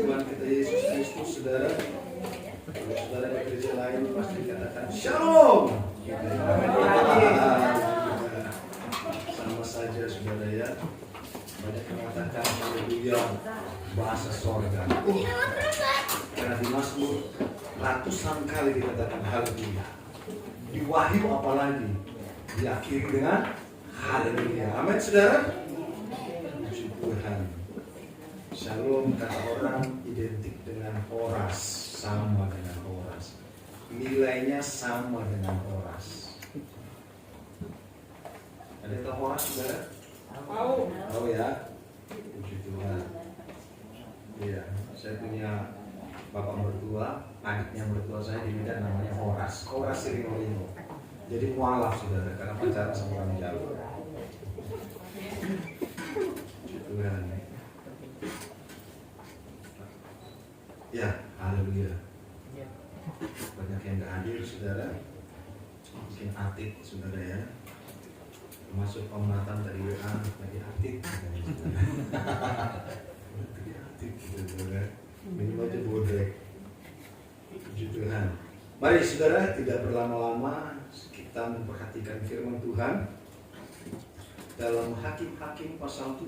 Tuhan kita Yesus Kristus, saudara. Kalau saudara di gereja lain pasti katakan Shalom. Sama saja saudara ya. Banyak yang mengatakan haleluya bahasa sorga. Karena di Mazmur ratusan kali dikatakan haleluya. Di Wahyu apalagi diakhiri dengan haleluya. Amin saudara. Puji Tuhan. Shalom kata orang identik dengan Horas, sama dengan Horas. Nilainya sama dengan Horas. Ada yang tahu Horas saudara? Tahu ya? Puji Tuhan. Iya, saya punya bapak mertua, adiknya mertua saya di Medan namanya Horas. Horas Sirino. Jadi mualaf saudara, karena pacaran sama orang Jawa. Puji Tuhan. Ya, haleluya. Banyak yang gak hadir saudara. Mungkin Atik saudara ya. Termasuk Om Nathan tadi WA lagi Atik. Lagi Atik saudara. Minimal itu bodrek. Puji Tuhan. Mari saudara, tidak berlama-lama kita memperhatikan firman Tuhan dalam Hakim-Hakim pasal 7.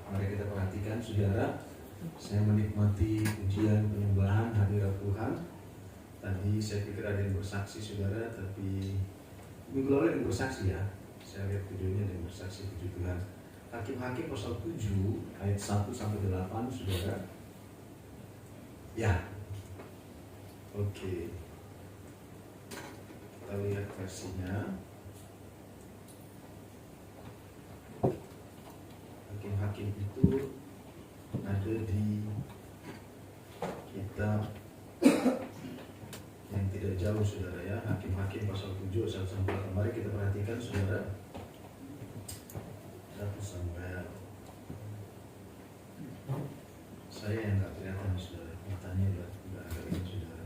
Mari kita perhatikan saudara. Saya menikmati ujian penyembahan hadirat Tuhan. Tadi saya pikir ada yang bersaksi saudara, tapi minggu lalu ada yang bersaksi ya. Saya lihat videonya ada yang bersaksi. Puji Tuhan. Hakim-Hakim pasal 7 ayat 1 sampai 8 saudara. Ya. Oke. Kita lihat versinya. Hakim-Hakim itu ada di kitab yang tidak jauh saudara ya. Hakim-Hakim pasal 7 1 sampai 8. Mari kita perhatikan saudara. 1 sampai. Saya yang nggak kelihatan saudara, matanya udah agak ini saudara.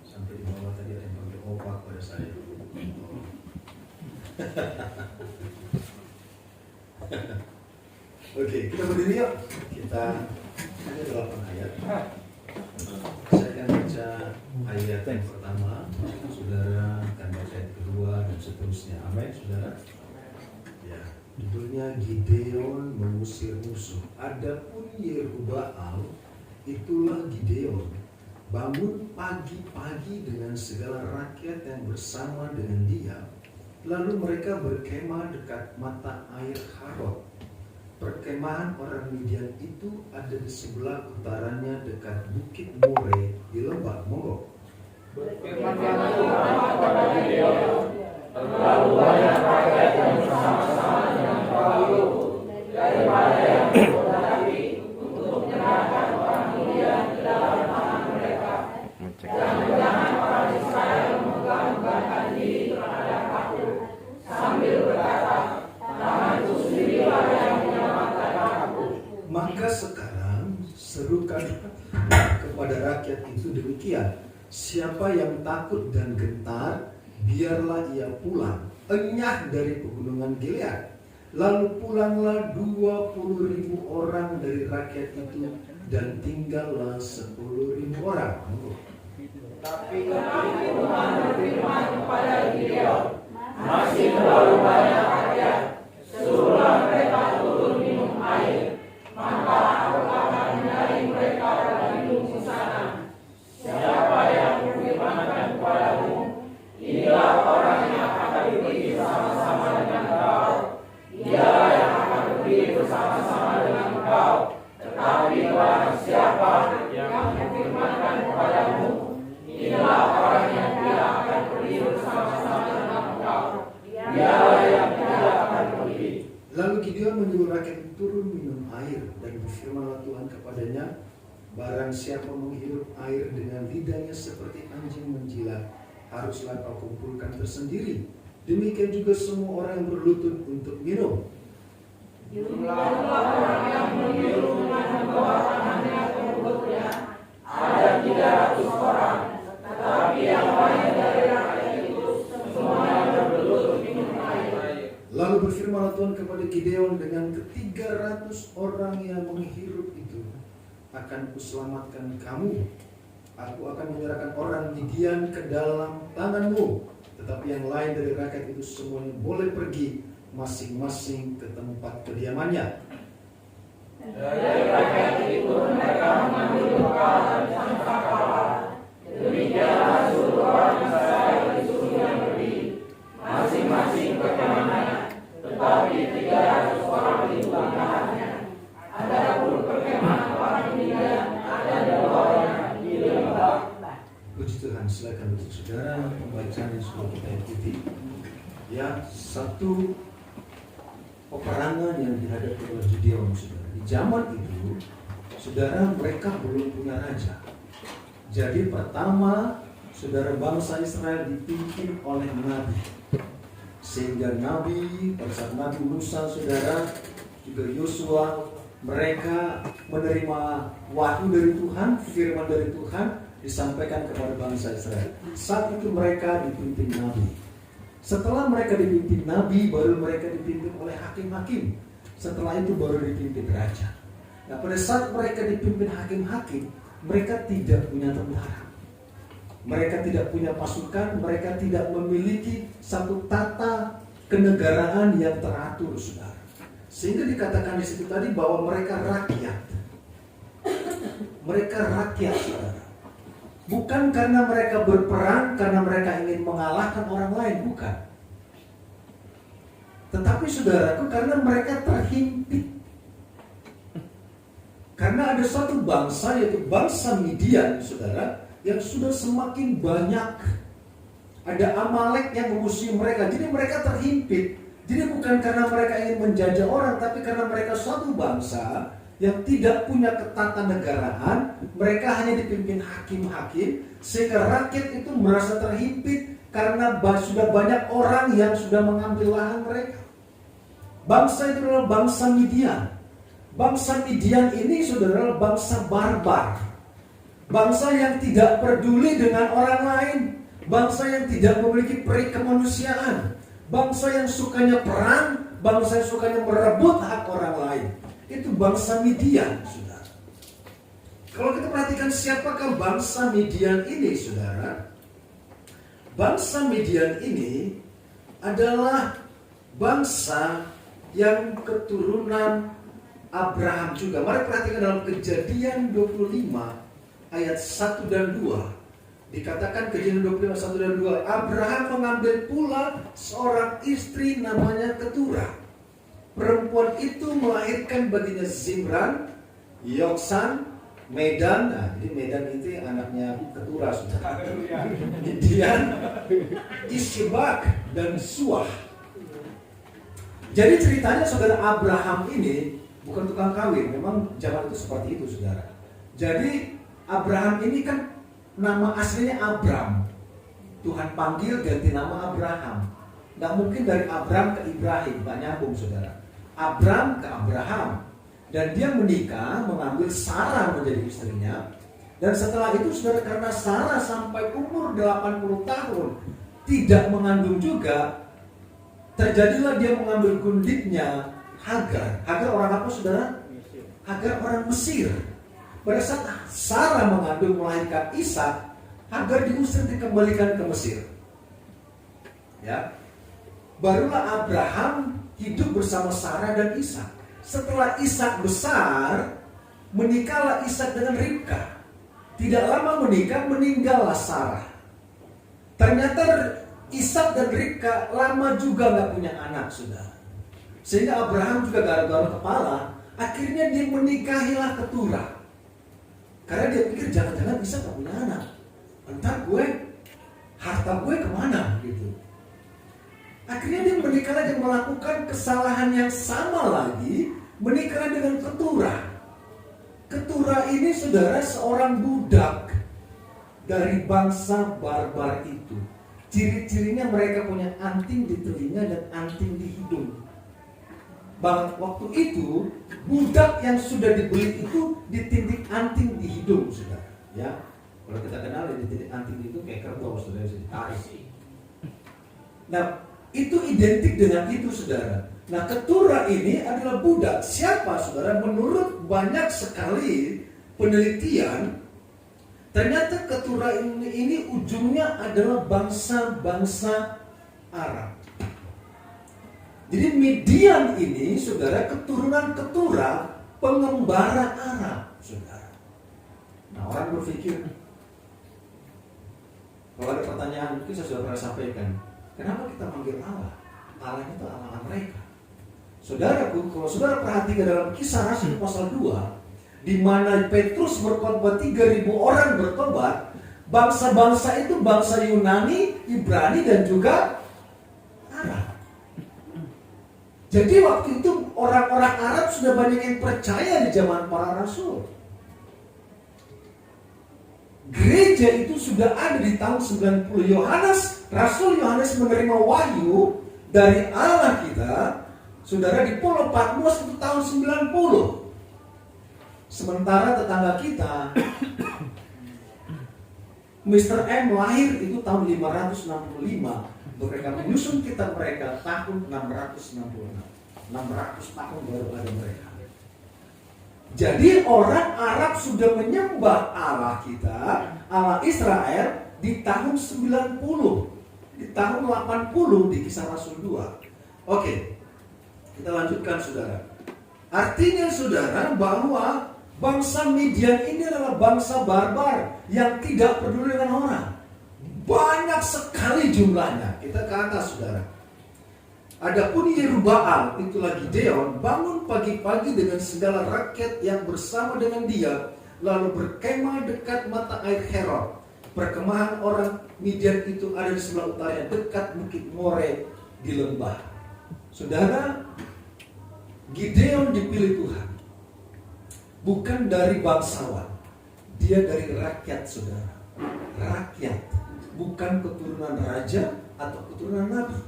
Sampai di bawah tadi ada yang panggil opak pada saya. Oke, kita berdiri yuk. Kita ada 8 ayat. Saya akan baca ayat yang pertama, saudara akan baca ayat kedua dan seterusnya. Amin, saudara. Ya, judulnya Gideon mengusir musuh. Adapun Yerubbaal, itulah Gideon, bangun pagi-pagi dengan segala rakyat yang bersama dengan dia. Lalu mereka berkemah dekat mata air Harod. Perkemahan orang Midian itu ada di sebelah utaranya dekat Bukit More di lembah Mogok. Berkemahlah Tuhan kepada Gideon, terlalu banyak rakyat yang bersama-sama dengan perahu daripada yang berkuda hati untuk menyerahkan orang Midian ke dalam tangan mereka. Jangan-jangan orang Israel menggantungkan diri terhadap aku sambil berkata, tanganku sendirilah yang menyelamatkan aku. Maka sekarang serukan kepada rakyat itu demikian, siapa yang takut dan gentar, biarlah ia pulang, enyah dari pegunungan Gilead. Lalu pulanglah 20.000 orang dari rakyat itu, dan tinggallah 10.000 orang. Tapi Tuhan berfirman kepada Gideon, masih terlalu banyak rakyat, suruhlah mereka turun minum air, maka aku akan menarik mereka berlindung di sana. Siapa yang memfirmankan kepadamu, inilah orang yang akan pergi bersama-sama dengan engkau, dialah yang akan pergi bersama-sama dengan engkau. Tetapi barang siapa yang memfirmankan kepadamu, inilah orang yang tidak akan pergi bersama-sama dengan engkau, dialah yang tidak akan pergi. Lalu Gideon menyuruh rakyat itu turun minum air, dan berfirmanlah Tuhan kepadanya, barang siapa menghirup air dengan lidahnya seperti anjing menjilat, haruslah kau kumpulkan tersendiri. Demikian juga semua orang yang berlutut untuk minum. Jumlah orang yang menghirup dengan membawa tangannya ke mulutnya ada 300 orang, tetapi yang lain dari rakyat itu semuanya berlutut minum air. Lalu berfirmanlah Tuhan kepada Gideon dengan ke-300 orang yang menghirup itu, akan kuselamatkan kamu. Aku akan menyerahkan orang Midian ke dalam tanganmu. Tetapi yang lain dari rakyat itu semuanya boleh pergi masing-masing ke tempat kediamannya. Dari rakyat itu mereka mengambil bekal dan sangkakala. Demikianlah seluruh orang Israel disuruh yang pergi masing-masing ke kemana. Tetapi 300 orang itu menahannya. Adapun perkemahan orang Midian ada 2 orang di lembah. Puji Tuhan, silakan untuk saudara pembacaan yang sudah kita ikuti. Ya, satu peperangan yang dihadapi oleh Gideon, saudara. Di zaman itu, saudara, mereka belum punya raja. Jadi pertama, saudara, bangsa Israel dipimpin oleh nabi. Sehingga nabi, pada saat Nabi Musa, saudara, juga Yosua, mereka menerima wahyu dari Tuhan, firman dari Tuhan disampaikan kepada bangsa Israel. Saat itu mereka dipimpin nabi. Setelah mereka dipimpin nabi, baru mereka dipimpin oleh hakim-hakim. Setelah itu baru dipimpin raja. Nah, pada saat mereka dipimpin hakim-hakim, mereka tidak punya tentara. Mereka tidak punya pasukan, mereka tidak memiliki satu tata kenegaraan yang teratur, saudara. Sehingga dikatakan di situ tadi bahwa mereka rakyat. Mereka rakyat, saudara. Bukan karena mereka berperang, karena mereka ingin mengalahkan orang lain, bukan. Tetapi saudaraku, karena mereka terhimpit. Karena ada satu bangsa, yaitu bangsa Midian, saudara, yang sudah semakin banyak. Ada Amalek yang memusuhi mereka, jadi mereka terhimpit. Jadi bukan karena mereka ingin menjajah orang, tapi karena mereka suatu bangsa yang tidak punya ketatanegaraan, mereka hanya dipimpin hakim-hakim, sehingga rakyat itu merasa terhimpit karena sudah banyak orang yang sudah mengambil lahan mereka. Bangsa itu adalah bangsa Midian. Bangsa Midian ini saudara bangsa barbar. Bangsa yang tidak peduli dengan orang lain. Bangsa yang tidak memiliki peri kemanusiaan. Bangsa yang sukanya perang, bangsa yang sukanya merebut hak orang lain. Itu bangsa Midian, saudara. Kalau kita perhatikan siapakah bangsa Midian ini, saudara? Bangsa Midian ini adalah bangsa yang keturunan Abraham juga. Mari perhatikan dalam Kejadian 25 ayat 1 dan 2. Dikatakan Kejadian 25 1 dan 2, Abraham mengambil pula seorang istri namanya Keturah. Perempuan itu melahirkan baginya Zimran, Yoksan, Medan. Nah, jadi Medan itu yang anaknya Keturah, saudara. Midian, Ishbak, dan Suah. Jadi ceritanya saudara, Abraham ini bukan tukang kawin. Memang zaman itu seperti itu, saudara. Jadi Abraham ini kan nama aslinya Abram. Tuhan panggil ganti nama Abraham. Nggak mungkin dari Abram ke Ibrahim, nggak nyambung, saudara. Abram ke Abraham. Dan dia menikah, mengambil Sarah menjadi istrinya. Dan setelah itu saudara, karena Sarah sampai umur 80 tahun tidak mengandung juga, terjadilah dia mengambil gundiknya Hagar. Hagar orang apa, saudara? Hagar orang Mesir. Pada saat Sarah mengandung melahirkan Ishak, Hagar diusir dikembalikan ke Mesir. Ya. Barulah Abraham hidup bersama Sarah dan Ishak. Setelah Ishak besar, menikahlah Ishak dengan Ribka. Tidak lama menikah, meninggallah Sarah. Ternyata Ishak dan Ribka lama juga nggak punya anak, saudara. Sehingga Abraham juga garuk-garuk kepala. Akhirnya dia menikahilah Keturah. Karena dia pikir jangan-jangan Ishak nggak punya anak. Entar harta gue kemana gitu. Akhirnya dia menikah lagi, melakukan kesalahan yang sama lagi, menikah dengan Keturah. Keturah ini saudara seorang budak dari bangsa barbar itu. Ciri-cirinya mereka punya anting di telinga dan anting di hidung. Waktu itu budak yang sudah dibeli itu ditindik anting di hidung, saudara. Ya, kalau kita kenal ditindik anting di hidung kayak kerbau, saudara, bisa ditarik. Nah, itu identik dengan itu, saudara. Nah, Keturah ini adalah budak. Siapa, saudara? Menurut banyak sekali penelitian, ternyata keturunan ini ujungnya adalah bangsa-bangsa Arab. Jadi Midian ini, saudara, keturunan Ketura, pengembara Arab, saudara. Nah, orang berpikir, kalau ada pertanyaan, mungkin saya sudah pernah sampaikan, kenapa kita manggil Allah? Allah itu Allah mereka. Saudaraku, kalau saudara perhatikan dalam Kisah Rasul pasal 2, di mana Petrus berkhotbah 3.000 orang bertobat, bangsa-bangsa itu bangsa Yunani, Ibrani, dan juga Arab. Jadi waktu itu orang-orang Arab sudah banyak yang percaya di zaman para rasul. Gereja itu sudah ada di tahun 90. Rasul Yohanes menerima wahyu dari Allah kita, saudara, di Pulau Patmos itu tahun 90. Sementara tetangga kita, Mr. M lahir itu tahun 565. Mereka menyusun kitab mereka tahun 666. 600 tahun baru ada mereka. Jadi orang Arab sudah menyembah Allah kita, Allah Israel, di tahun 90. Di tahun 80 di Kisah Rasul 2. Oke, kita lanjutkan, saudara. Artinya, saudara, bahwa bangsa Midian ini adalah bangsa barbar yang tidak peduli dengan orang. Banyak sekali jumlahnya. Kita ke atas, saudara. Adapun Yerubbaal, itulah Gideon, bangun pagi-pagi dengan segala rakyat yang bersama dengan dia, lalu berkemah dekat mata air Herod. Perkemahan orang Midian itu ada di sebelah utara, dekat Bukit More di lembah. Saudara, Gideon dipilih Tuhan. Bukan dari bangsawan, dia dari rakyat, saudara. Rakyat, bukan keturunan raja atau keturunan nabi.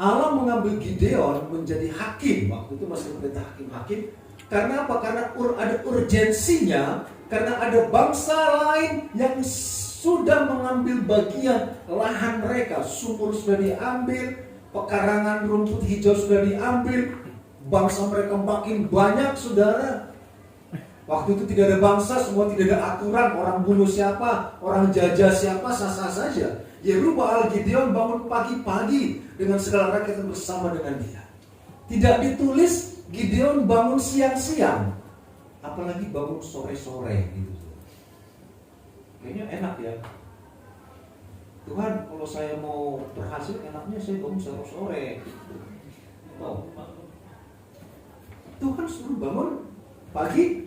Allah mengambil Gideon menjadi hakim. Waktu itu masih perintah hakim-hakim. Karena apa? Karena ada urgensinya. Karena ada bangsa lain yang sudah mengambil bagian lahan mereka. Sumur sudah diambil, pekarangan rumput hijau sudah diambil. Bangsa mereka makin banyak, saudara. Waktu itu tidak ada bangsa, semua tidak ada aturan. Orang bunuh siapa, orang jajah siapa, sah-sah saja. Yerubbaal Gideon bangun pagi-pagi dengan segala rakyat yang bersama dengan dia. Tidak ditulis Gideon bangun siang-siang, apalagi bangun sore-sore gitu. Kayaknya enak ya. Tuhan, kalau saya mau berhasil, enaknya saya bangun sore-sore. Oh. Tuhan suruh bangun pagi-pagi.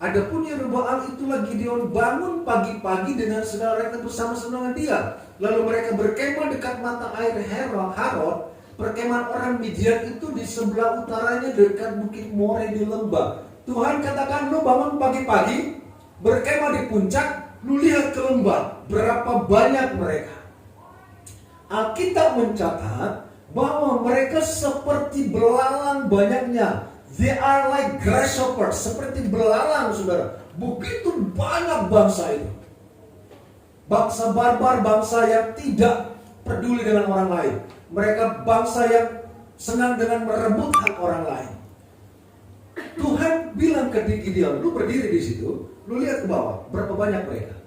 Adapun Yerubbaal itulah Gideon bangun pagi-pagi dengan segala rakyat bersama-sama dengan dia. Lalu mereka berkemah dekat mata air Harod. Perkemahan orang Midian itu di sebelah utaranya dekat Bukit More di lembah. Tuhan katakan, lu bangun pagi-pagi, berkemah di puncak, lu lihat ke lembah, berapa banyak mereka. Alkitab mencatat bahwa mereka seperti belalang banyaknya. They are like grasshoppers, seperti belalang, saudara. Begitu banyak bangsa itu. Bangsa barbar, bangsa yang tidak peduli dengan orang lain. Mereka bangsa yang senang dengan merebut hak orang lain. Tuhan bilang ke Gideon, lu berdiri di situ, lu lihat ke bawah, berapa banyak mereka.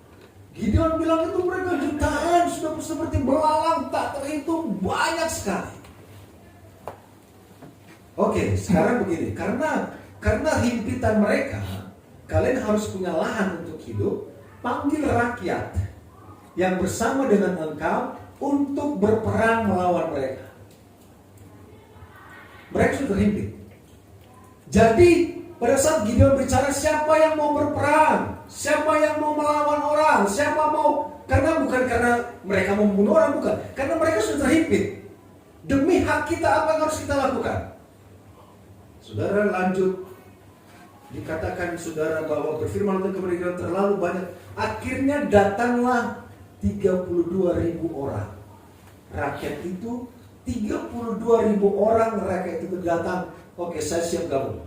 Gideon bilang itu mereka jutaan, sudah seperti belalang, tak terhitung, banyak sekali. Oke, sekarang begini, karena himpitan mereka, kalian harus punya lahan untuk hidup. Panggil rakyat yang bersama dengan engkau untuk berperang melawan mereka. Mereka sudah terhimpit. Jadi pada saat Gideon bicara, siapa yang mau berperang, siapa yang mau melawan orang, siapa mau, bukan karena mereka mau membunuh orang, bukan, karena mereka sudah terhimpit. Demi hak kita, apa yang harus kita lakukan? Saudara, lanjut. Dikatakan saudara bahwa berfirman kepada Gideon terlalu banyak. Akhirnya datanglah 32.000 orang. Rakyat itu 32.000 orang, rakyat itu datang. Oke, saya siap gabung.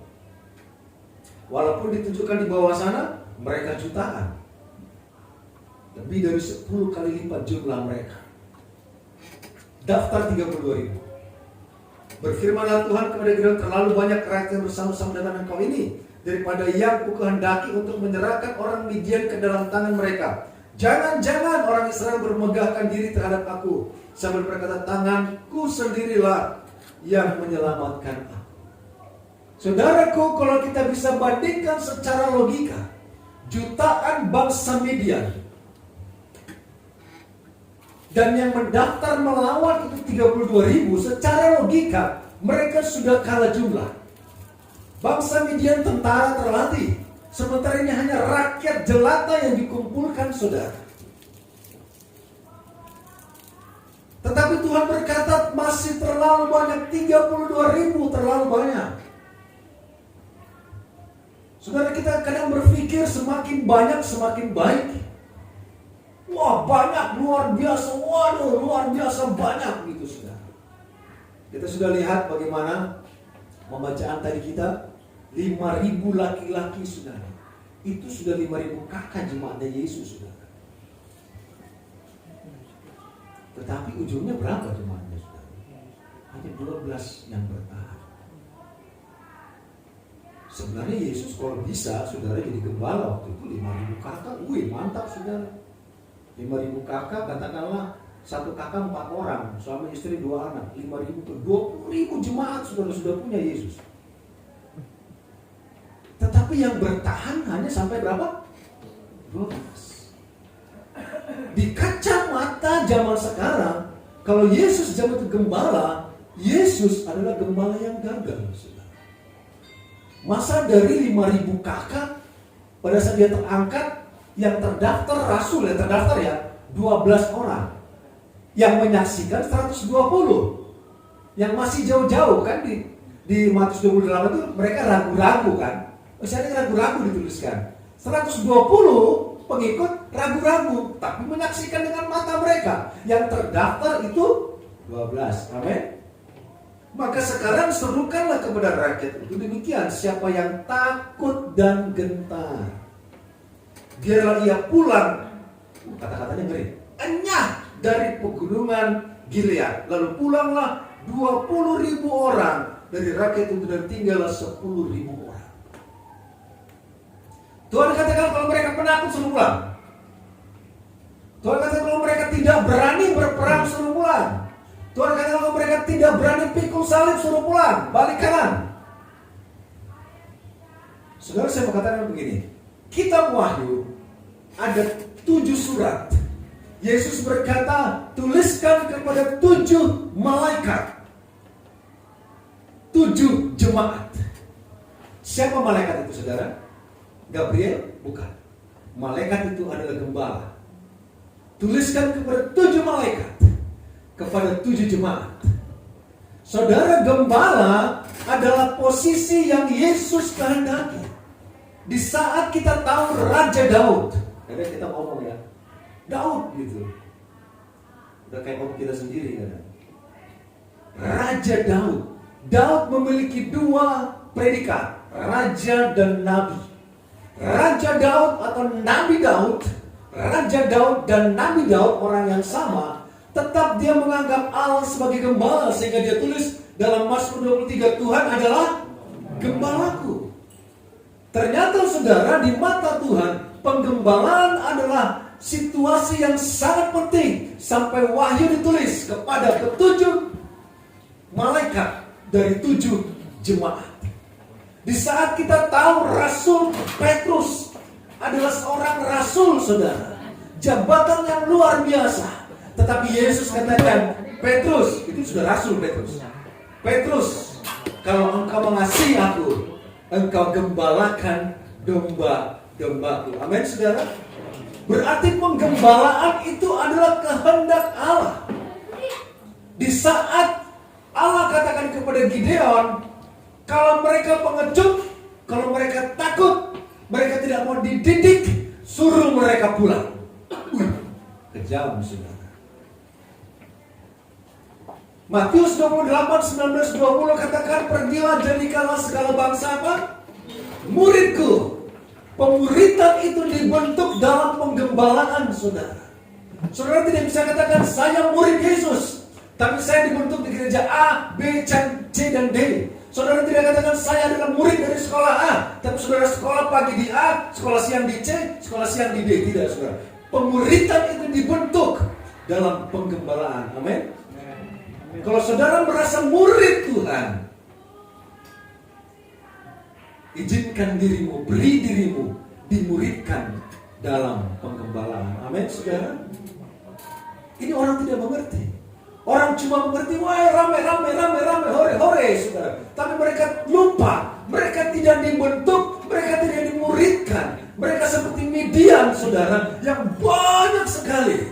Walaupun ditunjukkan di bawah sana, mereka jutaan. Lebih dari 10 kali lipat jumlah mereka. Daftar 32.000. Berfirmanlah Tuhan kepada Gideon, terlalu banyak rakyat yang bersama-sama dengan engkau ini, daripada yang kukehendaki untuk menyerahkan orang Midian ke dalam tangan mereka. Jangan-jangan orang Israel bermegahkan diri terhadap aku, sambil berkata, tanganku sendirilah yang menyelamatkan aku. Saudaraku, kalau kita bisa bandingkan secara logika, jutaan bangsa Midian dan yang mendaftar melawan itu 32.000, secara logika mereka sudah kalah jumlah. Bangsa Midian tentara terlatih, sementara ini hanya rakyat jelata yang dikumpulkan, saudara. Tetapi Tuhan berkata masih terlalu banyak, 32.000 terlalu banyak. Saudara, kita kadang berpikir semakin banyak semakin baik. Wah, banyak, luar biasa, waduh, luar biasa banyak gitu, saudara. Kita sudah lihat bagaimana pembacaan tadi kita, 5.000 laki-laki, saudara. Itu sudah 5.000 kakak jemaatnya Yesus, saudara. Tetapi ujungnya berapa jemaatnya, saudara? Hanya 12 yang bertahan. Sebenarnya Yesus kalau bisa, saudara, jadi gembala waktu itu 5.000 kakak. Wih, mantap, saudara. 5.000 kakak, katakanlah satu kakak 4 orang, suami istri 2 anak, 5.000 ke 20.000 jemaat sudah punya Yesus. Tetapi yang bertahan hanya sampai berapa? 12. Di kacamata zaman sekarang, kalau Yesus zaman itu gembala, Yesus adalah gembala yang gagal, saudara. Masa dari 5.000 kakak pada saat dia terangkat, yang terdaftar rasul, yang terdaftar ya 12 orang, yang menyaksikan 120. Yang masih jauh-jauh kan di Matius 28 itu mereka ragu-ragu kan. Masih ada ragu-ragu dituliskan. 120 pengikut ragu-ragu, tapi menyaksikan dengan mata mereka. Yang terdaftar itu 12. Amin. Maka sekarang serukanlah kepada rakyat itu demikian, siapa yang takut dan gentar, biarlah ia pulang, kata-katanya ngeri, enyah dari pegunungan Gilead. Lalu pulanglah 20.000 orang dari rakyat itu dan tinggallah 10.000 orang. Tuhan katakan kalau mereka penakut suruh pulang. Tuhan katakan kalau mereka tidak berani berperang suruh pulang. Tuhan katakan kalau mereka tidak berani pikul salib suruh pulang, balik kanan. Saudara, saya mau katakan begini, Kitab Wahyu ada 7 surat. Yesus berkata, tuliskan kepada 7 malaikat, 7 jemaat. Siapa malaikat itu, saudara? Gabriel? Bukan. Malaikat itu adalah gembala. Tuliskan kepada 7 malaikat, kepada 7 jemaat. Saudara, gembala adalah posisi yang Yesus kehendaki. Di saat kita tahu Raja Daud, kadang kita ngomong ya, Daud gitu, udah kayak om kita sendiri kan. Raja Daud. Daud memiliki 2 predikat, Raja dan Nabi. Raja Daud atau Nabi Daud, Raja Daud dan Nabi Daud orang yang sama. Tetap dia menganggap Allah sebagai gembala, sehingga dia tulis dalam Mazmur 23, Tuhan adalah gembalaku. Ternyata saudara, di mata Tuhan, penggembalaan adalah situasi yang sangat penting. Sampai Wahyu ditulis kepada ke-7 malaikat dari 7 jemaat. Di saat kita tahu Rasul Petrus adalah seorang rasul, saudara, jabatan yang luar biasa. Tetapi Yesus katakan, Petrus, itu sudah rasul Petrus. Petrus, kalau engkau mengasihi aku, engkau gembalakan domba-dombaku. Amin, saudara. Berarti penggembalaan itu adalah kehendak Allah. Di saat Allah katakan kepada Gideon, kalau mereka pengecut, kalau mereka takut, mereka tidak mau dididik, suruh mereka pulang. Kejam, saudara. Matius 28, 19, 20 katakan, pergilah jadikanlah segala bangsa apa? Muridku. Pemuridan itu dibentuk dalam penggembalaan, saudara. Saudara tidak bisa katakan, saya murid Yesus, Tapi saya dibentuk di gereja A, B, C, dan D. Saudara tidak katakan saya adalah murid dari sekolah A, tapi saudara sekolah pagi di A, sekolah siang di C, sekolah siang di D. Tidak, saudara. Pemuridan itu dibentuk dalam penggembalaan. Amin. Kalau saudara merasa murid Tuhan, izinkan dirimu, beri dirimu dimuridkan dalam penggembalaan. Amin, saudara. Ini orang tidak mengerti. Orang cuma mengerti, wah rame, hore, saudara. Tapi mereka lupa, mereka tidak dibentuk, mereka tidak dimuridkan. Mereka seperti Midian, saudara, yang banyak sekali.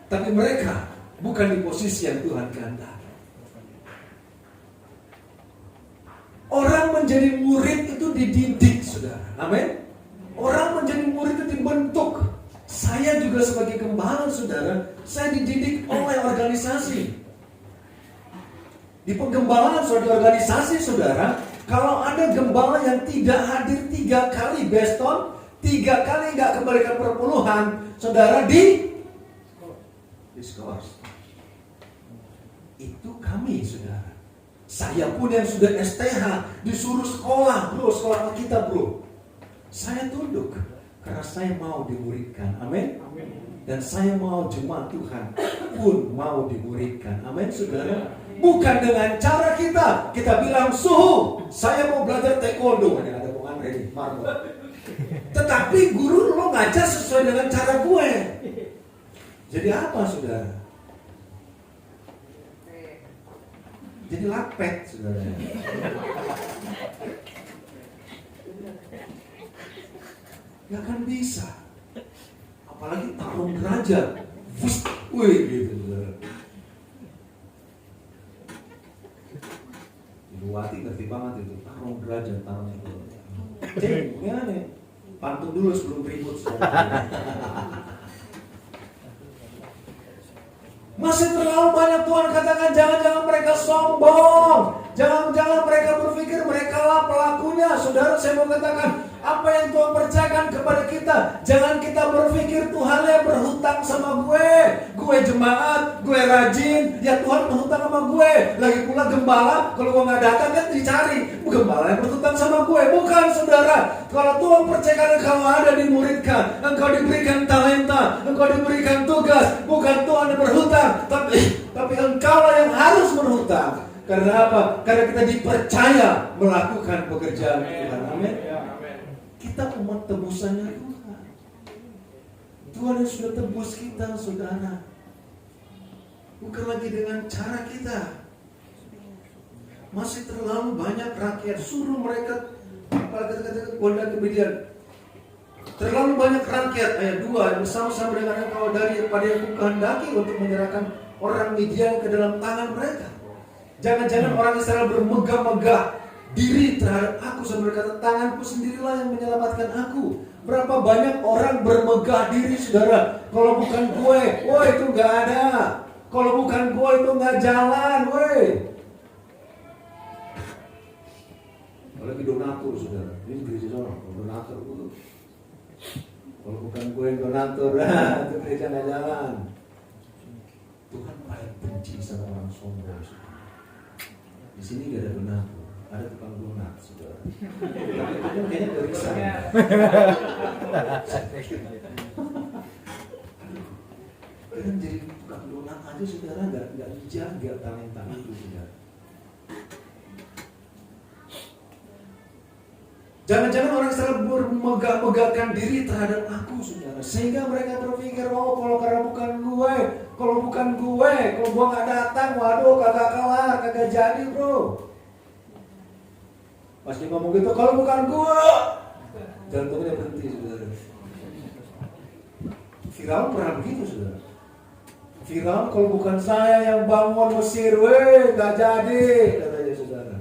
Tapi mereka bukan di posisi yang Tuhan kehendaki. Orang menjadi murid itu dididik, saudara. Amin. Orang menjadi murid itu dibentuk. Saya juga sebagai gembala, saudara, saya dididik oleh organisasi. Di penggembalaan di organisasi, saudara, kalau ada gembala yang tidak hadir 3 kali beston, 3 kali nggak kembalikan perpuluhan, saudara diskors. Itu kami, saudara. Saya pun yang sudah STH disuruh sekolah, bro, sekolah kita, bro. Saya tunduk karena saya mau dimuridkan. Amin. Dan saya mau jemaat Tuhan pun mau dimuridkan. Amin, saudara. Bukan dengan cara kita bilang suhu, saya mau belajar taekwondo. Ada Bung Andre nih, Marco. Tetapi guru lo ngajar sesuai dengan cara gue. Jadi apa, saudara? Jadi lapet, saudara. Gak akan bisa. Apalagi tarung derajat. Wih, gitu, saudara. Ibu ngerti banget itu, tarung derajat, tarung itu. Cek, gimana nih? Pantun dulu sebelum ribut. Masih terlalu banyak Tuhan katakan, jangan-jangan mereka sombong. Jangan-jangan mereka berpikir mereka lah pelakunya. Saudara, saya mau katakan, apa yang Tuhan percayakan kepada kita, jangan kita berpikir Tuhan yang berhutang sama gue. Gue jemaat, gue rajin, ya Tuhan berhutang sama gue. Lagi pula gembala, kalau gue gak datang kan dicari, gembala yang berhutang sama gue. Bukan, saudara. Kalau Tuhan percayakan engkau ada dimuridkan, engkau diberikan talenta, engkau diberikan tugas, bukan Tuhan yang berhutang, tapi engkau lah yang harus berhutang. Karena apa? Karena kita dipercaya melakukan pekerjaan Tuhan. Amin. Kita umat tebusannya Tuhan. Tuhan yang sudah tebus kita, saudara. Bukan lagi dengan cara kita. Masih terlalu banyak rakyat, suruh mereka, kata-kata Gonda Kemudian. Terlalu banyak rakyat, ayat 2, bersama-sama dengan engkau daripada yang kukehendaki untuk menyerahkan orang Midian ke dalam tangan mereka. Jangan-jangan orang Israel bermegah-megah diri terhadap aku sambil berkata, tanganku sendirilah yang menyelamatkan aku. Berapa banyak orang bermegah diri, saudara. Kalau bukan gue, woi itu gak ada. Kalau bukan gue itu gak jalan, woi. Apalagi donatur, saudara. Ini gereja orang, donatur dulu. Kalau bukan gue yang donatur, itu gereja gak jalan. Tuhan paling benci sama orang sombong, saudara. Di sini gak ada donatur, ada tukang donat, saudara. Tapi itu kayaknya dari saya. Kadang jadi tukang donat aja, saudara, gak dijaga talenta itu, saudara. Jangan-jangan orang Israel bermegah-megahkan diri terhadap aku, saudara. Sehingga mereka berpikir, oh kalau karena bukan gue, kalau gue gak datang, waduh kagak kelar, kagak jadi, bro. Pas dia ngomong gitu, kalau bukan gue, jantungnya berhenti, saudara. Firaun pernah begitu, saudara. Firaun, kalau bukan saya yang bangun Mesir, gak jadi, katanya, saudara.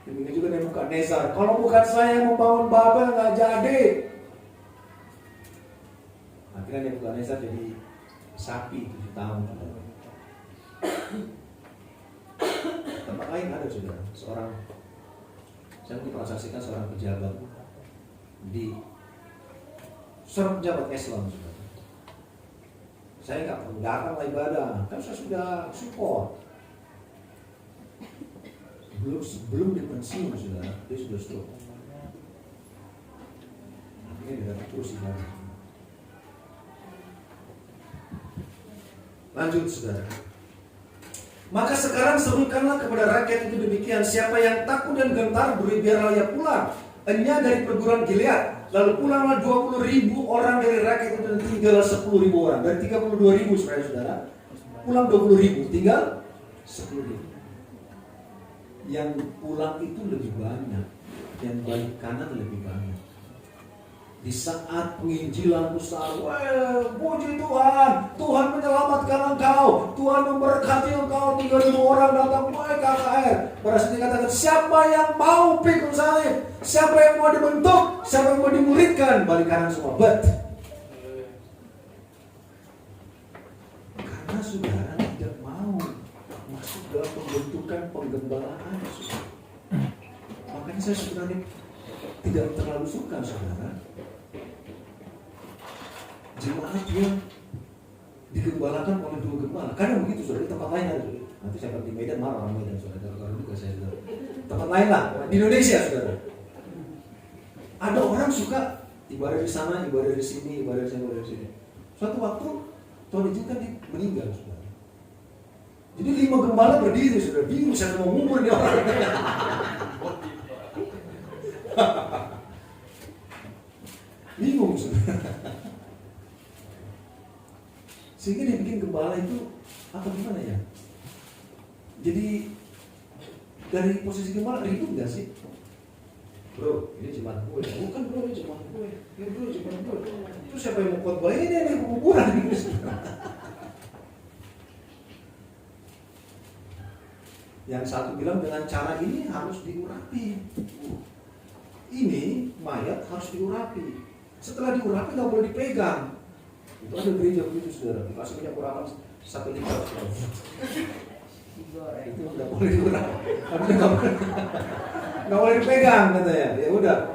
Demikian juga Nebukadnezar, kalau bukan saya yang membangun Babel gak jadi. Akhirnya Nebukadnezar jadi sapi 7 tahun. Tempat lain ada, saudara, saya mungkin pernah saksikan seorang pejabat Islam, saudara. Saya nggak akan lah ibadah, kan saya sudah support. Belum dipensiun saudara, dia sudah stroke. Akhirnya dia dapat terus ibadah. Lanjut saudara. Maka sekarang serukanlah kepada rakyat itu demikian, siapa yang takut dan gentar, biarlah ia pulang. Enya dari perguruan Gilead. Lalu pulanglah 20.000 orang dari rakyat itu dan tinggallah 10.000 orang. Dari 32.000 saudara, pulang 20.000, tinggal 10.000. Yang pulang itu lebih banyak, yang balik kanan lebih banyak. Di saat penginjilan besar, puji Tuhan, Tuhan menyelamatkan engkau, Tuhan memberkati engkau, 3.000 orang datang, KKR. Pada saat dikatakan, siapa yang mau pikul salib, siapa yang mau dibentuk, siapa yang mau dimuridkan, balik kanan semua. But karena saudara tidak mau masuk dalam pembentukan penggembalaan, makanya saya sebenarnya tidak terlalu suka saudara jemaat yang digembalakan oleh 2 gembala. Kadang begitu saudara, di tempat lain ada. Nanti saya di Medan marah orang Medan saudara, kalau juga saya saudara. Tempat lain lah, di Indonesia saudara. Ada orang suka ibadah di sana, ibadah di sini, ibadah di sana, ibadah di sini. Suatu waktu Tuhan izinkan dia meninggal saudara. Jadi 5 gembala berdiri saudara, bingung saya mau ngubur dia orang. Bingung saudara. Sehingga dia bikin gembala itu apa gimana ya? Jadi dari posisi gembala ribut nggak sih? Bro, ini jemaat gue. Bukan bro, ini jemaat gue. Ya bro, jemaat gue. Itu siapa yang mau khotbah ini kuburan gitu. Yang satu bilang dengan cara ini harus diurapi. Ini mayat harus diurapi. Setelah diurapi nggak boleh dipegang. Itu ada gereja begitu saudara, dikasih minyak urapan 1 liter. Itu nggak boleh diurapi, nggak boleh dipegang katanya. Ya udah,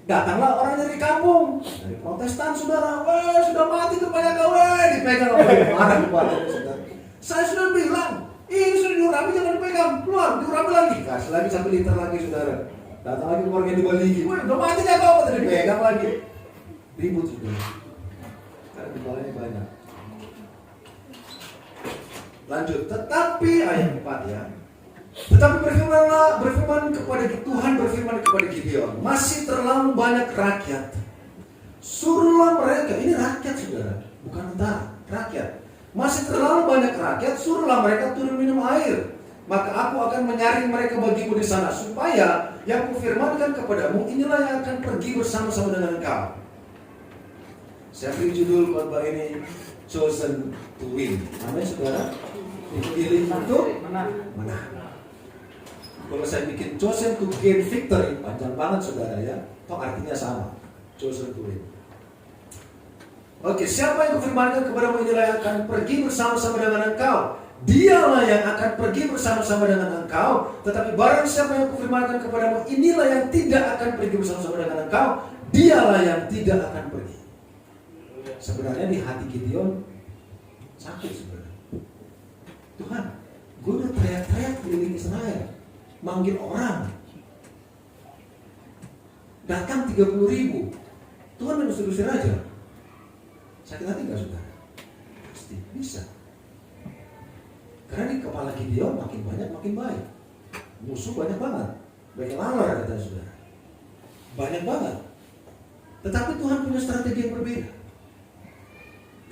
datanglah orang dari kampung, dari Protestan saudara, sudah mati tuh banyak kau, dipegang marah kepada saudara. Saya sudah bilang, ini sudah diurapi jangan dipegang, keluar diurapi lagi, kasih lagi 1 liter lagi saudara. Datang lagi keluarga di Bali, udah mati nggak kau, tadi dipegang lagi, ribut saudara. Gembalanya banyak. Lanjut, tetapi ayat 4 ya. Tetapi berfirman kepada Tuhan, berfirman kepada Gideon, masih terlalu banyak rakyat. Suruhlah mereka, ini rakyat saudara, bukan tentara, rakyat. Masih terlalu banyak rakyat, suruhlah mereka turun minum air. Maka aku akan menyaring mereka bagimu di sana, supaya yang kufirmankan kepadamu, inilah yang akan pergi bersama-sama dengan engkau. Saya beri judul khotbah ini Chosen to Win. Namanya saudara, dipilih untuk menang. Kalau saya bikin Chosen to Gain Victory, panjang banget saudara ya. Toh artinya sama, Chosen to Win. Oke, siapa yang kufirmankan kepadamu, inilah yang akan pergi bersama-sama dengan engkau. Dialah yang akan pergi bersama-sama dengan engkau. Tetapi barang siapa yang kufirmankan kepadamu, inilah yang tidak akan pergi bersama-sama dengan engkau, dialah yang tidak akan pergi. Sebenarnya di hati Gideon sakit sebenarnya. Tuhan, gue udah teriak-teriak keliling Israel, manggil orang, datang 30.000. Tuhan mengusir-usir aja. Sakit hati gak saudara? Pasti bisa. Karena di kepala Gideon makin banyak makin baik. Musuh banyak banget. Banyak lalar kata saudara. Banyak banget. Tetapi Tuhan punya strategi yang berbeda.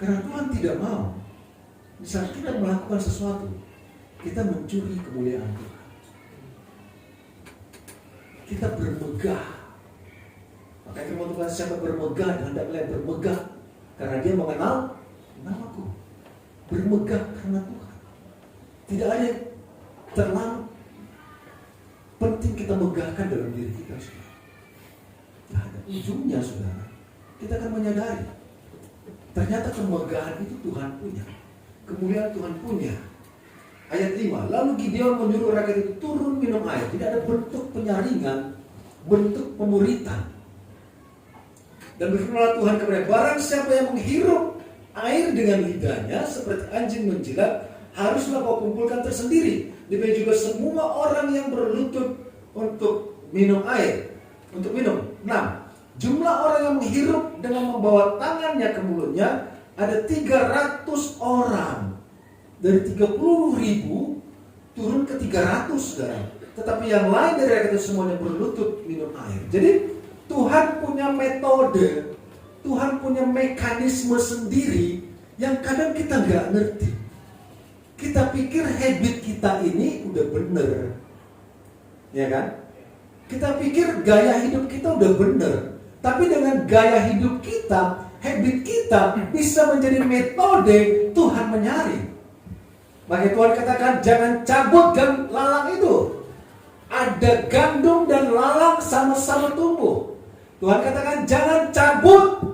Karena Tuhan tidak mau, di saat kita melakukan sesuatu, kita mencuri kemuliaan Tuhan. Kita bermegah. Maka firman Tuhan, siapa bermegah dan hendaklah bermegah, karena dia mengenal namaku. Bermegah karena Tuhan. Tidak ada yang terlalu penting kita megahkan dalam diri kita. Nah, ada ujungnya saudara, kita akan menyadari ternyata kemegahan itu Tuhan punya, kemuliaan Tuhan punya. Ayat 5, lalu Gideon menyuruh rakyat itu turun minum air. Tidak ada bentuk penyaringan, bentuk pemuritan. Dan berfirmanlah Tuhan kepada, barang siapa yang menghirup air dengan lidahnya seperti anjing menjilat, haruslah kau kumpulkan tersendiri. Demikian juga semua orang yang berlutut untuk minum air, untuk minum. 6. Jumlah orang yang menghirup dengan membawa tangannya ke mulutnya ada 300 orang. Dari 30.000 turun ke 300, saudara. Tetapi yang lain dari mereka itu semuanya berlutut minum air. Jadi Tuhan punya metode, Tuhan punya mekanisme sendiri yang kadang kita nggak ngerti. Kita pikir habit kita ini udah bener, ya kan? Kita pikir gaya hidup kita udah bener. Tapi dengan gaya hidup kita, habit kita bisa menjadi metode Tuhan menyaring. Maka Tuhan katakan jangan cabut lalang itu. Ada gandum dan lalang sama-sama tumbuh. Tuhan katakan jangan cabut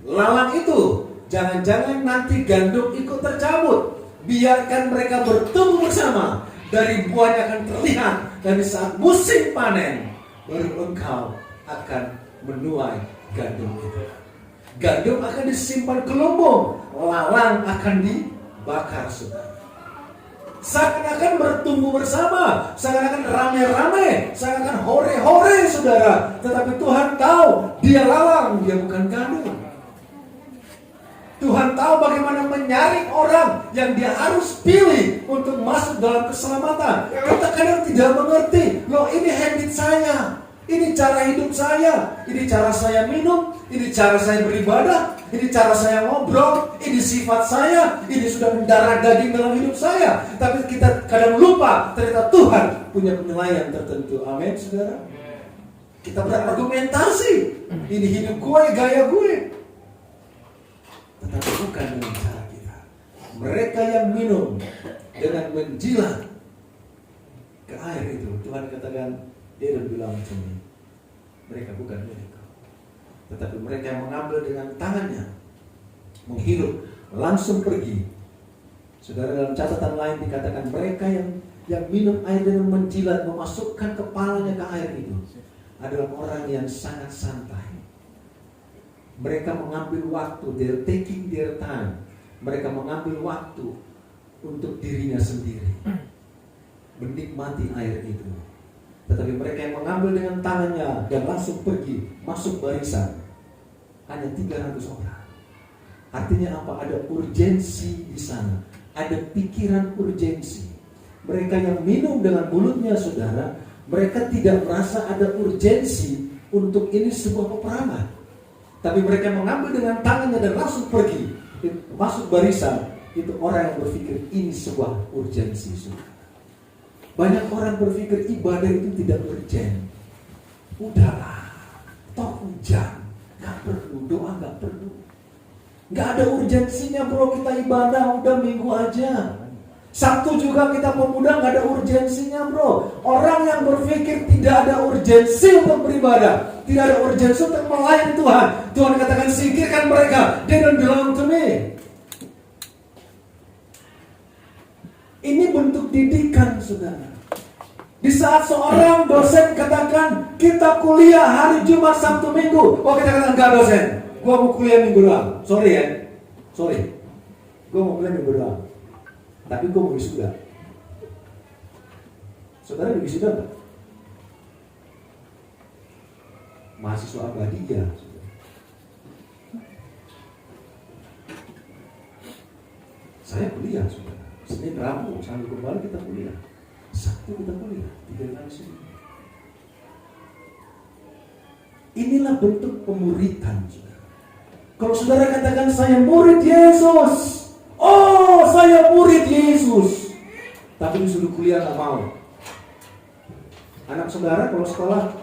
lalang itu. Jangan-jangan nanti gandum ikut tercabut. Biarkan mereka bertumbuh bersama. Dari buahnya akan terlihat. Dan di saat musim panen, baru engkau akan menuai gandum itu. Gandum akan disimpan ke lumbung, lalang akan dibakar, saudara. Seakan-akan bertumbuh bersama, seakan-akan rame-rame, seakan-akan hore-hore, saudara. Tetapi Tuhan tahu dia lalang, dia bukan gandum. Tuhan tahu bagaimana menyaring orang yang dia harus pilih untuk masuk dalam keselamatan. Kita kadang tidak mengerti, loh ini habit saya, ini cara hidup saya, ini cara saya minum, ini cara saya beribadah, ini cara saya ngobrol, ini sifat saya, ini sudah mendarah daging dalam hidup saya. Tapi kita kadang lupa, ternyata Tuhan punya penilaian tertentu. Amin, saudara. Kita berargumentasi, ini hidup gue, gaya gue. Tetapi bukan dengan cara kita. Mereka yang minum dengan menjilat ke air itu, Tuhan katakan, dia bilang macam ini, mereka bukan milikku. Tetapi mereka yang mengambil dengan tangannya, menghirup, langsung pergi. Saudara, dalam catatan lain dikatakan mereka yang minum air dengan menjilat, memasukkan kepalanya ke air itu, adalah orang yang sangat santai. Mereka mengambil waktu, they're taking their time. Mereka mengambil waktu untuk dirinya sendiri, menikmati air itu. Tetapi mereka yang mengambil dengan tangannya dan langsung pergi, masuk barisan, hanya 300 orang. Artinya apa? Ada urgensi di sana, ada pikiran urgensi. Mereka yang minum dengan mulutnya, saudara, mereka tidak merasa ada urgensi untuk ini sebuah peperangan. Tapi mereka mengambil dengan tangannya dan langsung pergi, masuk barisan. Itu orang yang berpikir ini sebuah urgensi, saudara. Banyak orang berpikir ibadah itu tidak urgen. Udahlah, toh hujan, gak perlu, doa gak perlu. Gak ada urgensinya bro, kita ibadah udah minggu aja. Sabtu juga kita pemuda, gak ada urgensinya bro. Orang yang berpikir tidak ada urgensi untuk beribadah, tidak ada urgensi untuk melayani Tuhan, Tuhan katakan singkirkan mereka. They don't belong to me. Ini bentuk didikan, saudara. Di saat seorang dosen katakan kita kuliah hari Jumat, Sabtu, Minggu, oh kita katakan enggak dosen, gua mau kuliah minggu doang. Sorry ya, gua mau kuliah minggu doang. Tapi gua mau wisuda. Saudara di wisuda enggak? Mahasiswa abadi ya. Saya kuliah, saudara. Senin, Rabu, sampai kembali kita kuliah. Sabtu kita kuliah, 3 kali seminggu. Inilah bentuk pemuritan, saudara. Kalau saudara katakan saya murid Yesus, oh saya murid Yesus, tapi disuruh kuliah nggak mau. Anak saudara kalau sekolah,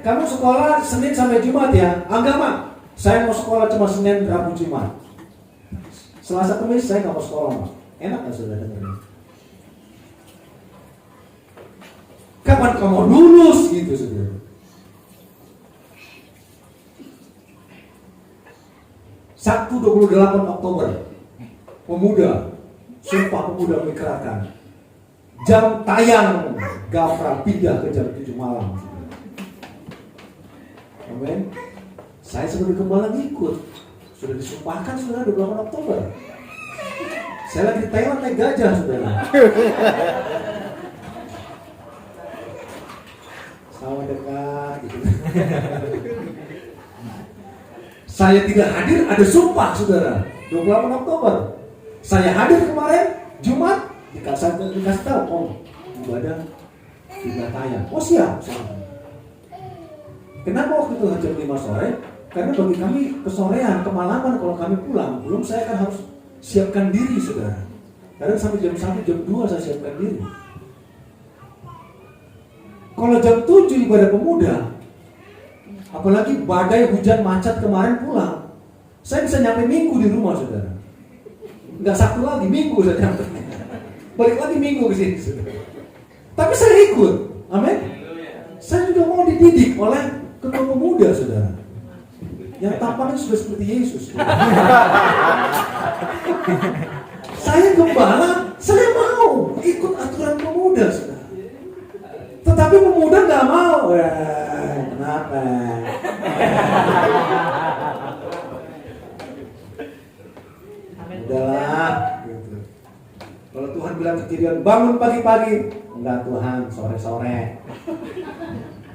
kamu sekolah Senin sampai Jumat ya? Enggak mak, saya mau sekolah cuma Senin, Rabu, Jumat. Selasa, Kamis saya nggak mau sekolah mak. Enak nggak saudara dengarnya? Kapan kamu lulus gitu, saudara? Sabtu 28 Oktober, pemuda, sumpah pemuda menggerakkan. Jam tayang Gafra pindah ke jam 7 malam. Amin. Saya sebagai gembala ngikut. Sudah disumpahkan saudara 28 Oktober. Saya lagi di Thailand naik gajah saudara. Sawah dekat gitu. Saya tidak hadir, ada sumpah saudara 28 Oktober. Saya hadir kemarin Jumat, dikasih tahu ibadah tidak tayang. Oh siap. Kenapa waktu itu jam 5 sore? Karena bagi kami kesorean, kemalaman kalau kami pulang. Belum saya kan harus siapkan diri saudara. Karena sampai jam 1, jam 2 saya siapkan diri. Kalau jam 7 ibadah pemuda, apalagi badai hujan macet kemarin pulang, saya bisa nyampe Minggu di rumah saudara. Nggak Sabtu lagi, Minggu saya nyampe. Balik lagi Minggu ke sini saudara. Tapi saya ikut, amin. Saya juga mau dididik oleh ketua pemuda saudara, yang tampaknya sudah seperti Yesus. Saya gembala, saya mau ikut aturan pemuda saudara. Tetapi pemuda nggak mau. Kenapa? Udahlah. Gitu. Kalau Tuhan bilang ke Gideon, bangun pagi-pagi, enggak Tuhan, sore-sore.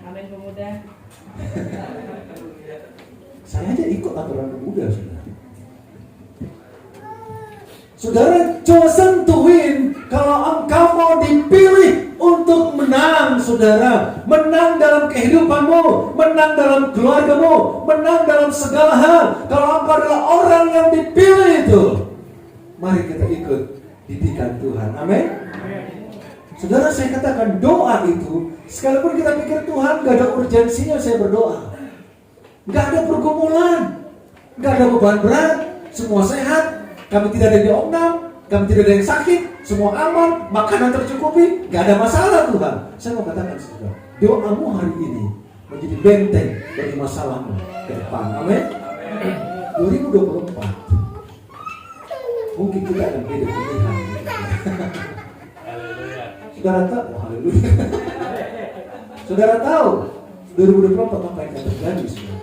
Amin pemuda. Saya aja ikut aturan pemuda saudara. Saudara, chosen to win. Kalau engkau mau dipilih untuk menang saudara, menang dalam kehidupanmu, menang dalam keluargamu, menang dalam segala hal. Kalau engkau adalah orang yang dipilih itu, mari kita ikut didikan Tuhan. Amin. Saudara, saya katakan doa itu, sekalipun kita pikir Tuhan gak ada urgensinya saya berdoa, gak ada pergumulan, gak ada beban berat, semua sehat, kami tidak ada yang diomnam, kami tidak ada yang sakit, semua aman, makanan tercukupi, gak ada masalah Tuhan. Saya mau katakan saudara, doamu hari ini menjadi benteng dari masalahmu ke depan. Amin. 2024 mungkin kita akan beda pilihan. Saudara tahu, haleluya. Saudara tahu 2024 apa yang akan terjadi saudara?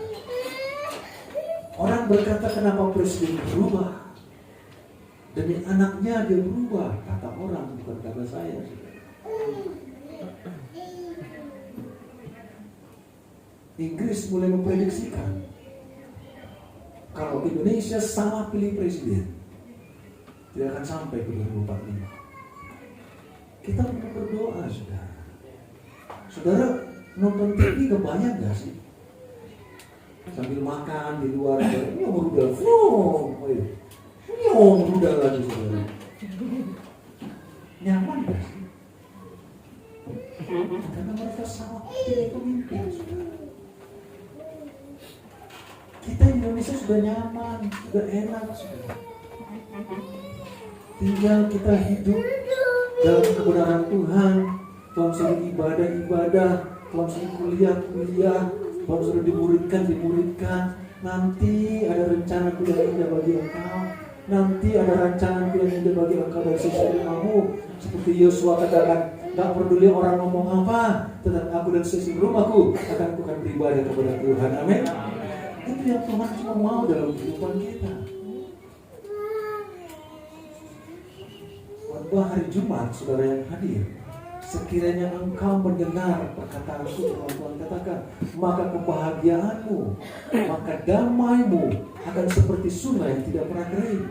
Orang berkata kenapa presiden berubah? Demi anaknya dia berubah, kata orang, bukan kata saya. Inggris mulai memprediksikan kalau Indonesia salah pilih presiden, tidak akan sampai ke 2045. Kita perlu berdoa, saudara. Saudara nonton TV kebanyakan gak sih? Sambil makan di luar, ini rudal, rudal lagi saudara. Nyaman gak sih? Karena mereka salah pilih pemimpin, saudara. Kita di Indonesia sudah nyaman, sudah enak, saudara. Tinggal kita hidup dalam kebenaran Tuhan. Tuhan suruh ibadah, Tuhan suruh kuliah, Tuhan suruh dimuridkan. Nanti ada rencana yang indah bagi engkau. Nanti ada rancangan yang indah bagi engkau dari sisi rumahmu. Seperti Yosua katakan, gak peduli orang ngomong apa, tetapi aku dan sisi rumahku akan beribadah kepada Tuhan. Amin. Itu yang Tuhan cuma mau dalam kehidupan kita. Khotbah hari Jumat, saudara yang hadir, sekiranya engkau mendengar perkataanku, Tuhan katakan, maka kebahagiaanmu, maka damaimu akan seperti sungai yang tidak pernah kering.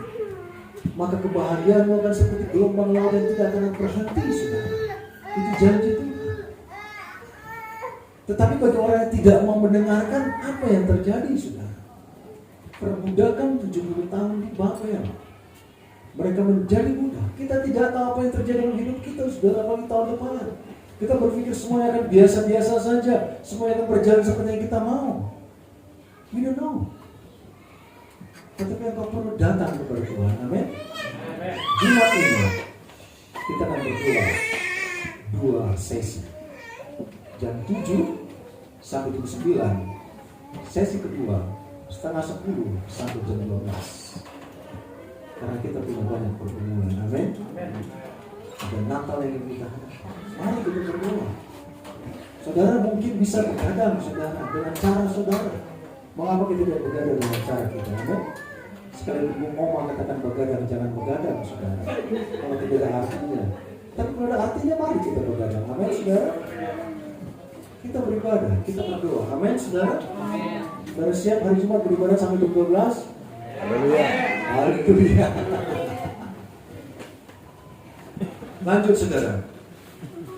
Maka kebahagiaanmu akan seperti gelombang laut yang tidak akan berhenti, saudara. Itu janji Tuhan. Tetapi bagi orang yang tidak mau mendengarkan, apa yang terjadi, saudara? Perbudakan 70 tahun di Babel. Mereka menjadi mudah. Kita tidak tahu apa yang terjadi dalam hidup kita, saudara, apalagi tahun depan. Kita berpikir semuanya akan biasa-biasa saja, semuanya akan berjalan seperti yang kita mau. We don't know. Tetapi engkau perlu datang kepada Tuhan. Amin. Jumat ini kita akan berdoa 2 sesi. Jam 7 sampai jam 9. Sesi kedua setengah 10 sampai jam 12. Karena kita punya banyak pergumulan. Amin. Ada Natal yang kita hadapi. Mari kita berdoa. Saudara mungkin bisa begadang, saudara, dengan cara saudara. Mengapa kita tidak begadang dengan cara kita? Amin. Sekali ngomong katakan begadang, jangan begadang, saudara. Kalau tidak ada artinya. Tapi kalau ada artinya, mari kita begadang. Amin, saudara. Kita beribadah, kita berdoa. Amin, saudara. Saudara siap hari Jumat beribadah sampai jam 12? Haleluya. Lanjut saudara.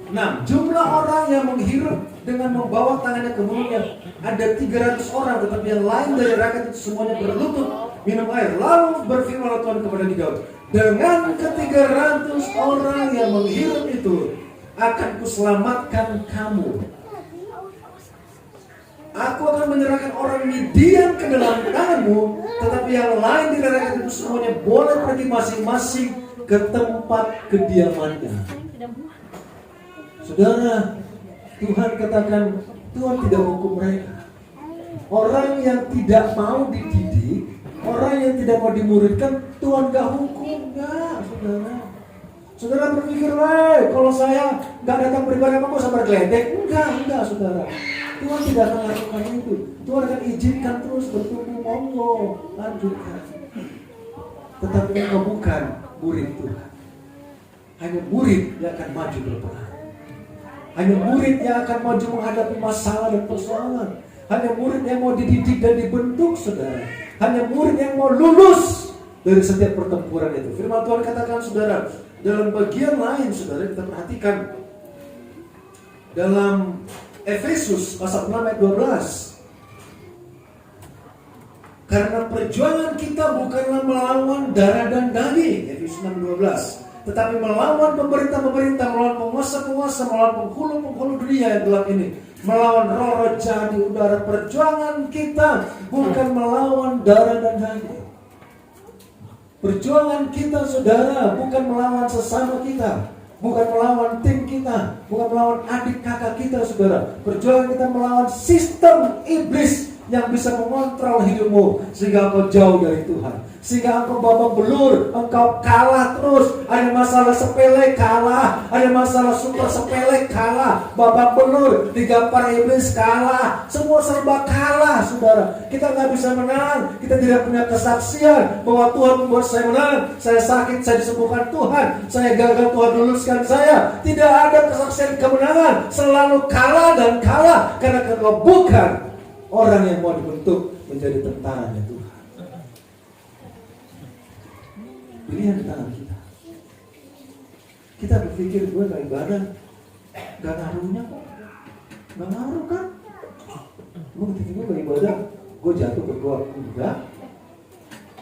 6. Jumlah orang yang menghirup dengan membawa tangannya ke mulutnya ada 300 orang, tetapi yang lain dari rakyat itu semuanya berlutut minum air. Lalu berfirmanlah Tuhan kepada Gideon, dengan ke-300 orang yang menghirup itu akan kuselamatkan kamu. Aku akan menyerahkan orang Midian ke dalam tanganmu, tetapi yang lain di rakyat itu semuanya boleh pergi masing-masing ke tempat kediamannya. Saudara, Tuhan katakan, Tuhan tidak hukum mereka. Orang yang tidak mau dididik, orang yang tidak mau dimuridkan, Tuhan gak hukum, enggak, saudara. Saudara berpikir, kalau saya gak datang beribadah, kamu sama bergeledek? Enggak, saudara. Tuhan tidak akan lakukan itu. Tuhan akan izinkan terus bertumbuh, monggo, lanjutkan. Tetapi engkau bukan murid Tuhan. Hanya murid yang akan maju berperang. Hanya murid yang akan maju menghadapi masalah dan persoalan. Hanya murid yang mau dididik dan dibentuk, saudara. Hanya murid yang mau lulus dari setiap pertempuran itu. Firman Tuhan katakan, saudara, dalam bagian lain, saudara, kita perhatikan dalam Efesus pasal 6 ayat 12. Karena perjuangan kita bukanlah melawan darah dan daging, Efesus 6:12, tetapi melawan pemerintah-pemerintah, melawan penguasa-penguasa, melawan penghulu-penghulu dunia yang gelap ini, melawan roh-roh jahat di udara. Perjuangan kita bukan melawan darah dan daging. Perjuangan kita, saudara, bukan melawan sesama kita, bukan melawan tim kita, bukan melawan adik kakak kita, saudara. Perjuangan kita melawan sistem iblis yang bisa mengontrol hidupmu sehingga engkau jauh dari Tuhan, sehingga engkau babak belur, engkau kalah terus. Ada masalah sepele kalah, ada masalah super sepele kalah, babak belur, digampar iblis kalah, semua serba kalah, saudara. Kita nggak bisa menang, kita tidak punya kesaksian bahwa Tuhan membuat saya menang. Saya sakit, saya disembuhkan Tuhan, saya gagal, Tuhan luluskan saya. Tidak ada kesaksian kemenangan, selalu kalah dan kalah karena engkau bukan orang yang mau dibentuk menjadi tentaranya Tuhan. Pilihan di tangan kita. Kita berpikir, gue gak ibadah, gak ngaruhnya kok. Gak ngaruh kan? Gue ketika gue gak ibadah, gue jatuh ke got. Enggak,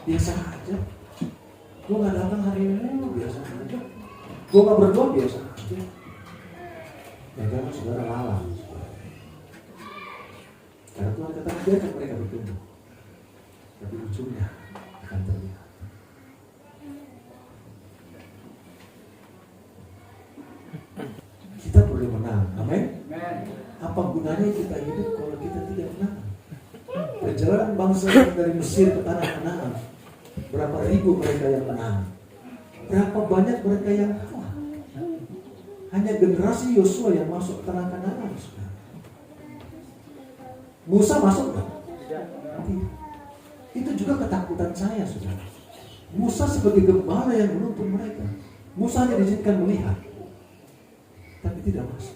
biasa aja. Gue gak datang hari ini, biasa aja. Gue gak berdoa, biasa aja. Ya jangan saudara lalang. Karena Tuhan katakan, biarkan mereka bertumbuh, tapi ujungnya akan terlihat. Kita boleh menang, amin. Apa gunanya kita hidup kalau kita tidak menang? Perjalanan bangsa dari Mesir ke tanah Kanaan, berapa ribu mereka yang menang, berapa banyak mereka yang kalah. Hanya generasi Yosua yang masuk ke tanah Kanaan. Musa masuk kan? Tidak. Itu juga ketakutan saya, saudara. Musa sebagai gembala yang menuntun mereka. Musa hanya diizinkan melihat, tapi tidak masuk.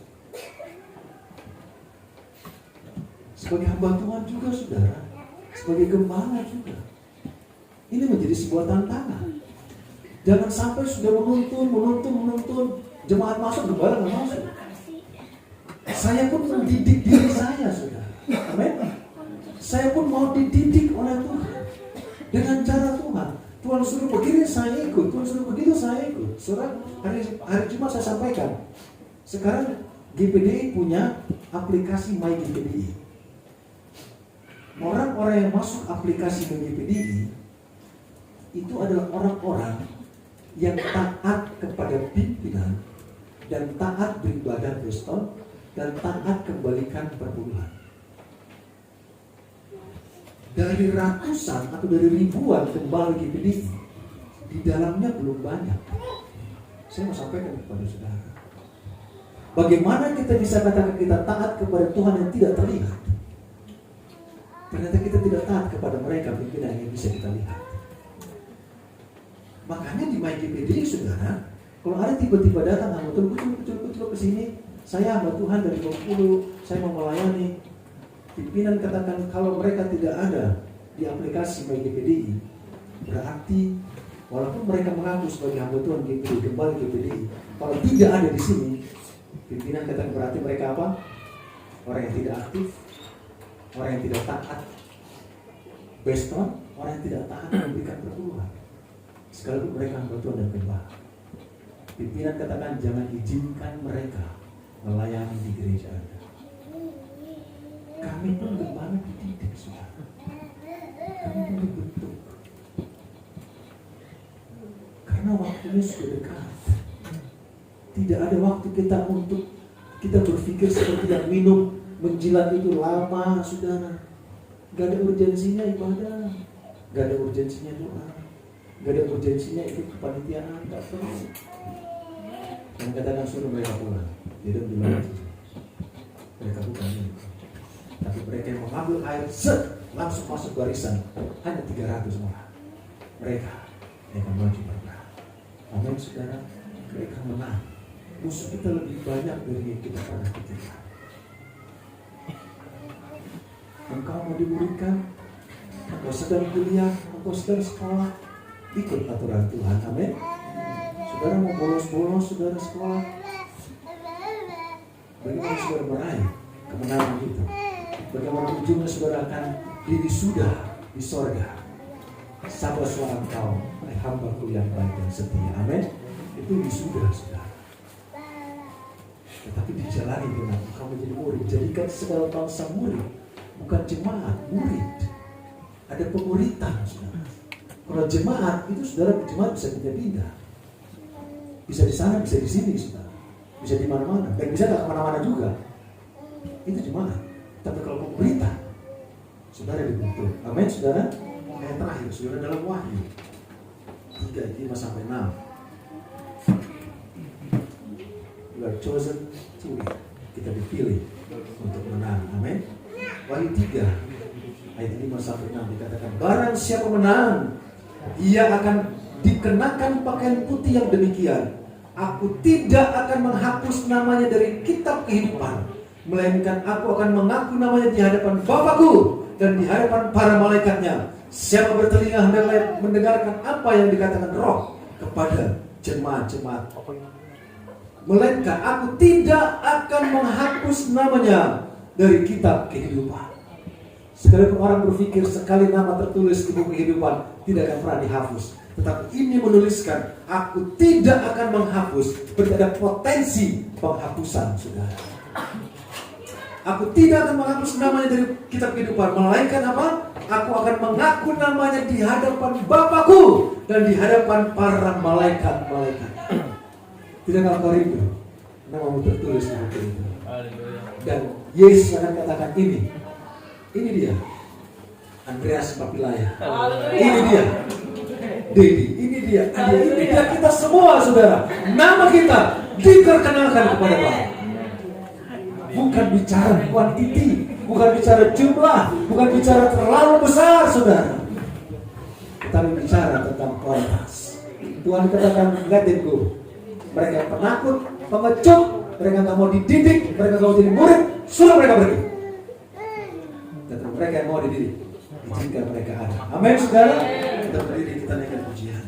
Sebagai hamba Tuhan juga, saudara, sebagai gembala juga, ini menjadi sebuah tantangan. Jangan sampai sudah menuntun, jemaat masuk, gembala nggak masuk. Saya pun mendidik diri saya, saudara. Amin. Saya pun mau dididik oleh Tuhan dengan cara Tuhan. Tuhan suruh begini, saya ikut. Tuhan suruh begitu, saya ikut. Saudara, hari Jumat saya sampaikan. Sekarang GPDI punya aplikasi My GPDI. Orang-orang yang masuk aplikasi My GPDI itu adalah orang-orang yang taat kepada pimpinan dan taat beribadah Kristen dan taat kembalikan perpuluhan. Dari ratusan atau dari ribuan gembala GPDI, di dalamnya belum banyak. Saya mau sampaikan kepada saudara, bagaimana kita bisa katakan kita taat kepada Tuhan yang tidak terlihat? Ternyata kita tidak taat kepada mereka pimpinan yang bisa kita lihat. Makanya di MyGPD, saudara, kalau ada tiba-tiba datang anggota kucul ke sini, saya hamba Tuhan dari Bengkulu, saya mau melayani. Pimpinan katakan kalau mereka tidak ada di aplikasi MyGPD, berarti walaupun mereka mengaku sebagai hamba Tuhan GPD, kembali GPD, kalau tidak ada di sini, pimpinan katakan berarti mereka apa? Orang yang tidak aktif, orang yang tidak taat, based on orang yang tidak taat memberikan perpuluhan. Sekalipun mereka hamba Tuhan dan gembala. Pimpinan katakan jangan izinkan mereka melayani di gereja Anda. Kami pun gembala dididik, saudara. Kami pun dibentuk. Karena waktunya sudah dekat. Tidak ada waktu kita untuk kita berpikir seperti yang minum menjilat itu lama, saudara. Gak ada urgensinya ibadah, gak ada urgensinya doa, gak ada urgensinya ikut kepanitiaan, gak perlu. Dan katakan suruh mereka pulang, dia bilang mereka bukan ini. Tapi mereka yang mengambil air langsung masuk barisan, hanya 300 orang. Mereka yang akan maju berperang. Amin, saudara. Mereka menang. Musuh kita lebih banyak dari yang kita pernah pikirkan. Engkau mau dimuridkan, engkau sedang kuliah, engkau sedang sekolah, ikut aturan Tuhan. Amin. Saudara mau bolos-bolos, saudara sekolah, bagaimana saudara meraih kemenangan itu? Bagaimana ujungnya saudara akan diwisuda di sorga? Sapa suara engkau, hamba-Ku yang baik dan setia. Amin. Itu wisuda, saudara. Tetapi dijalani dengan engkau menjadi murid. Jadikan segala bangsa murid, bukan jemaat, murid. Ada pemuritan, saudara. Kalau jemaat itu saudara, jemaat bisa pindah-pindah. Bisa di sana, bisa di sini, saudara. Bisa di mana-mana. Dan bisa nggak kemana-mana juga. Itu jemaat. Tapi kalau pemuritan, saudara dibentuk. Amin, saudara. Yang terakhir, saudara, dalam Wahyu 3:5-6. You are chosen to win. Kita dipilih untuk menang. Amin. Wahyu 3 ayat 5-6 dikatakan, barang siapa menang, ia akan dikenakan pakaian putih yang demikian. Aku tidak akan menghapus namanya dari kitab kehidupan, melainkan aku akan mengaku namanya di hadapan Bapa-Ku dan di hadapan para malaikatnya. Siapa bertelinga hendaklah mendengarkan apa yang dikatakan Roh kepada jemaat-jemaat. Melainkan aku tidak akan menghapus namanya dari kitab kehidupan. Sekalipun orang berpikir sekali nama tertulis di buku kehidupan tidak akan pernah dihapus, tetapi ini menuliskan aku tidak akan menghapus. Berarti ada potensi penghapusan, saudara. Aku tidak akan menghapus namanya dari kitab kehidupan, melainkan apa? Aku akan mengaku namanya di hadapan Bapa-Ku dan di hadapan para malaikat-malaikat. Tidakkah kau rindu namamu tertulis di buku itu? Dan Yesus akan katakan ini dia Andreas Papilaya, ini dia Dedi, ini dia kita semua, saudara. Nama kita diperkenalkan kepada Bapa. Bukan bicara kuantiti, bukan bicara jumlah, bukan bicara terlalu besar, saudara, tetapi bicara tentang kualitas. Tuhan katakan, let them go. Mereka yang penakut, pengecut, mereka nggak mau dididik, mereka nggak mau jadi murid, suruh mereka pergi. Tetapi mereka yang mau dididik, izinkan mereka ada. Amin, saudara. Kita berdiri, kita naikkan pujian.